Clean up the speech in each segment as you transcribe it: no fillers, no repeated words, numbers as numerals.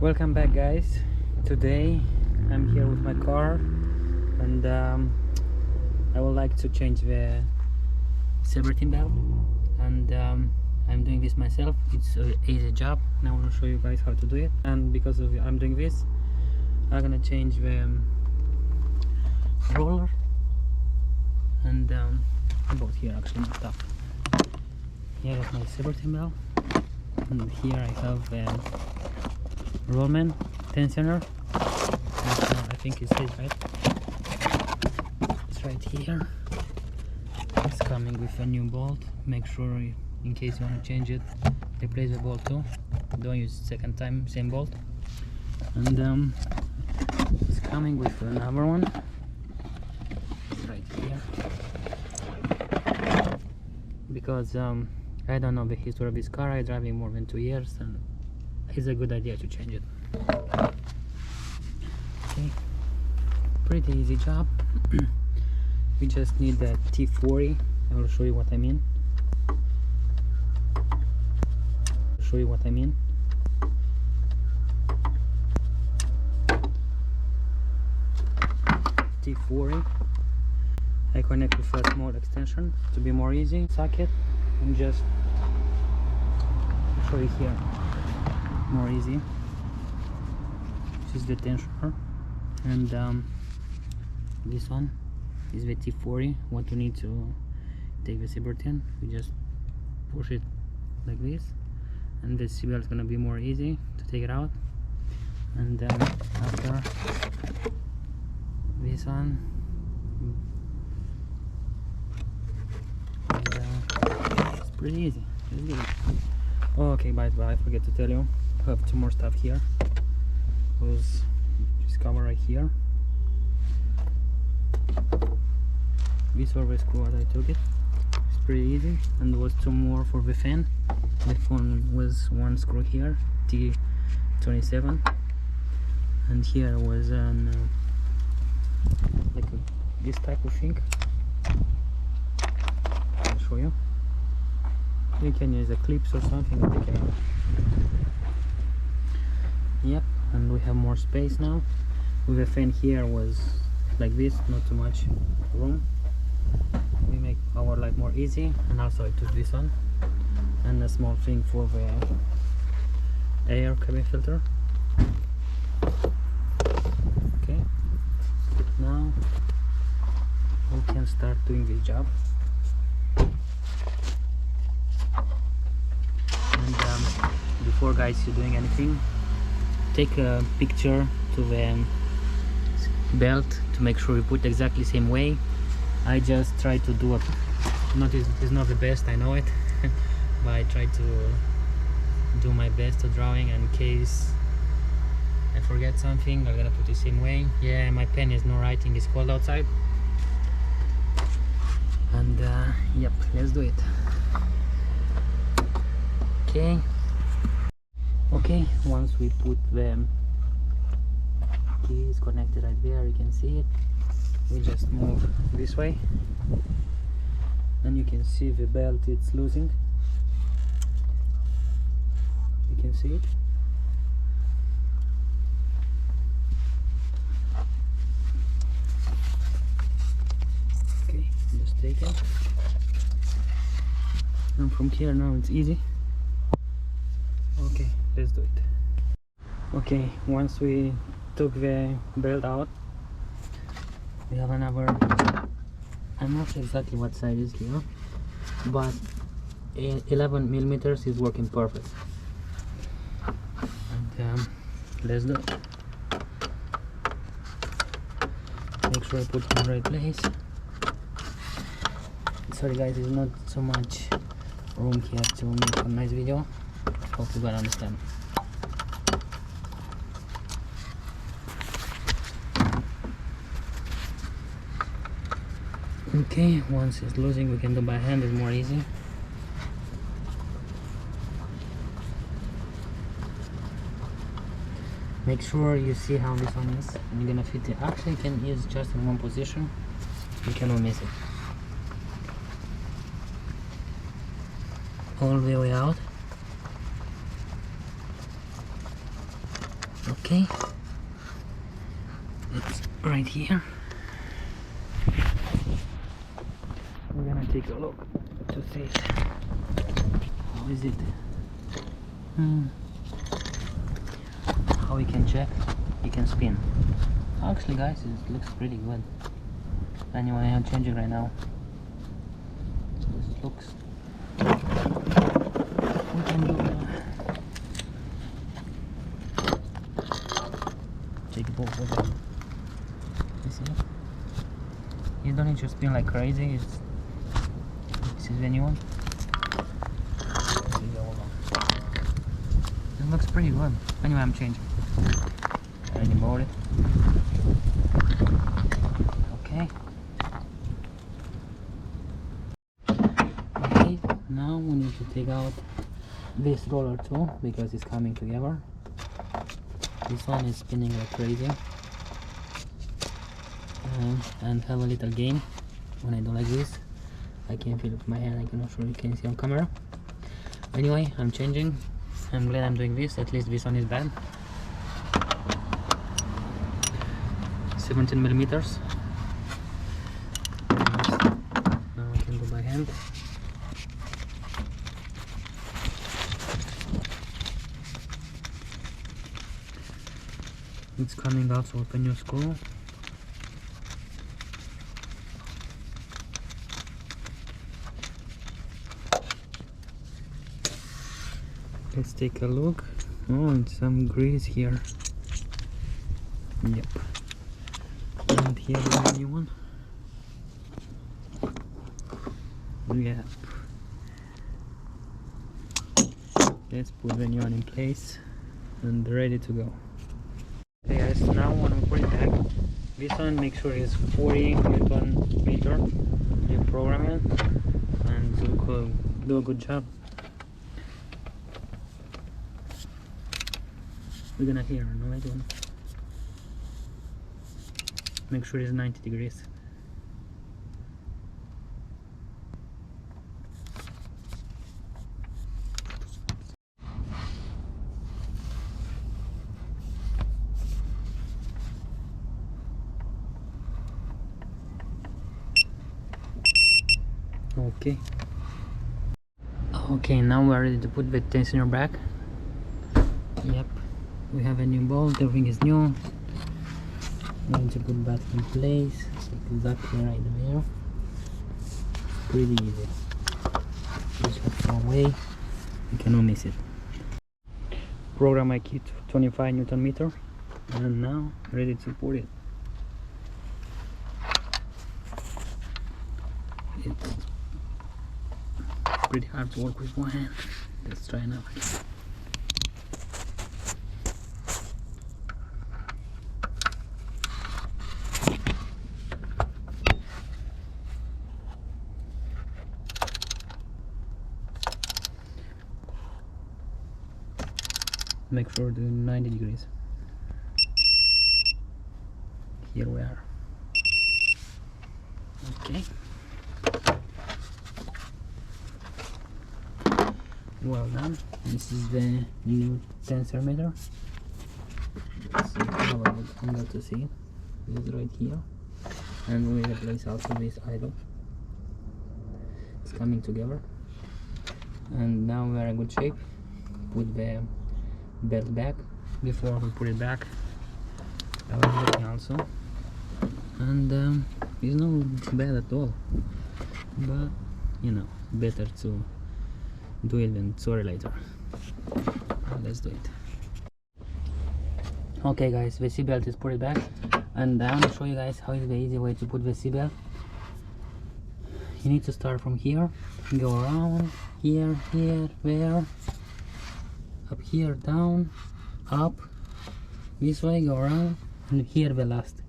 Welcome back, guys. Today I'm here with my car, and I would like to change the Serpentine belt, and I'm doing this myself. It's an easy job, and I want to show you guys how to do it. And because of I'm doing this, I'm gonna change the roller, and about here actually not top. Here is my Serpentine belt, and here I have rollman tensioner. I think it says right. It's right here. It's coming with a new bolt. Make sure in case you want to change it, replace the bolt too. Don't use second time same bolt. And it's coming with another one. It's right here. Because I don't know the history of this car. I drive it more than 2 years, and it's a good idea to change it. Okay, pretty easy job. We just need the T40. I will show you what I mean. T40. I connect with a small extension to be more easy. Socket and just show you here. More easy. This is the tensioner, and this one is the T40. What you need to take the Serpentine, you just push it like this, and the seatbelt is gonna be more easy to take it out. And after this one, it's pretty easy. Okay, but I forget to tell you, I have 2 more stuff here. Was just cover right here. This was the screw that I took it. It's pretty easy. And there was 2 more for the fan. The fan was 1 screw here, T27, and here was an this type of thing. I'll show you. You can use a clips or something to take it out. Yep, and we have more space now. With the fan here was like this, not too much room. We make our life more easy, and also I took this one and a small thing for the air cabin filter. Okay, now we can start doing this job. And before guys you're doing anything, take a picture to the belt to make sure you put exactly same way. I just try to do it. It's not the best, I know it, but I try to do my best to drawing. In case I forget something, I'm gonna put the same way. Yeah, my pen is not writing. It's cold outside. And yep, let's do it. Okay, once we put the keys connected right there, you can see it. We just move this way, and you can see the belt, it's losing. You can see it. Okay, just take it. And from here now it's easy. Okay, let's do it. Okay, once we took the belt out, we have another, I'm not sure exactly what size is here, but 11 millimeters is working perfect. And let's do it. Make sure I put it in the right place. Sorry guys, there's not so much room here to make a nice video. Hope you guys understand. Okay, once it's losing, we can do by hand, it's more easy. Make sure you see how this one is, and you're gonna fit it. Actually, you can use just in one position, you cannot miss it. All the way out. Okay, it's right here. We're gonna take a look to see it. How is it? How we can check? You can spin. Actually, guys, it looks pretty good. Anyway, I'm changing right now. This looks. We can do. Take both of them. You see? You don't need to spin like crazy. This is the new one. This is the old one. It looks pretty good. Anyway, I'm changing. I remote it. Okay. Okay, now we need to take out this roller too because it's coming together. This one is spinning like crazy. And have a little gain when I do like this. I can feel it with my hand. I'm not sure you can see on camera. Anyway, I'm changing. I'm glad I'm doing this. At least this one is bad. 17 millimeters. Now I can do by hand. It's coming also with a new screw. Let's take a look. Oh, and some grease here. Yep. And here is a new one. Yep. Let's put the new one in place and ready to go. Okay guys, now when we put it back, this one make sure it's 40 Newton meter. You program it and do a good job. We're gonna hear, no I don't. Make sure it's 90 degrees. Okay. Okay, now we're ready to put the tensioner back. Yep. We have a new bolt, everything is new. I'm going to put back in place, exactly right there. Pretty easy. Just have to throw away, you cannot miss it. Program my kit 25 Newton meter, and now ready to put it. It's pretty hard to work with one hand. Let's try another. Make sure to 90 degrees. Here we are. Okay. Well done. This is the new tensor meter. So you have a good angle to see it. This is right here. And we replace also this idle. It's coming together. And now we are in good shape. Put the belt back. Before we put it back, I was looking also, and it's not bad at all, but you know, better to do it than sorry later. Let's do it. Okay guys, the seat belt is put it back, and I want to show you guys how is the easy way to put the seat belt. You need to start from here, go around here, here, there, up here, down, up, this way, go around, and here the last.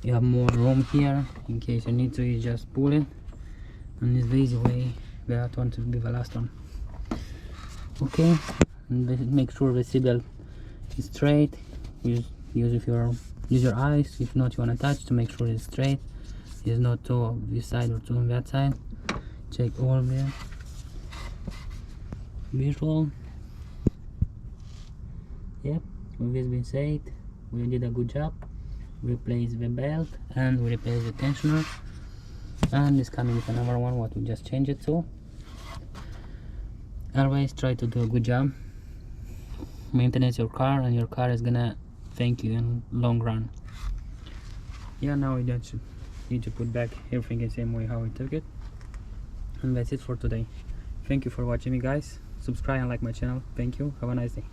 You have more room here in case you need to. You just pull it, and it's the easy way. That one to be the last one. Okay, and make sure the seatbelt is straight. Use your eyes. If not, you want to touch to make sure it's straight. It's not too on this side or too on that side. Check all the visual. Yep, with this being said, we did a good job. We replaced the belt and we replaced the tensioner, and it's coming with another one what we just changed it to. Always try to do a good job. Maintenance your car, and your car is gonna thank you in long run. Yeah, now we just need to put back everything in the same way how we took it. And that's it for today. Thank you for watching me, guys. Subscribe and like my channel. Thank you. Have a nice day.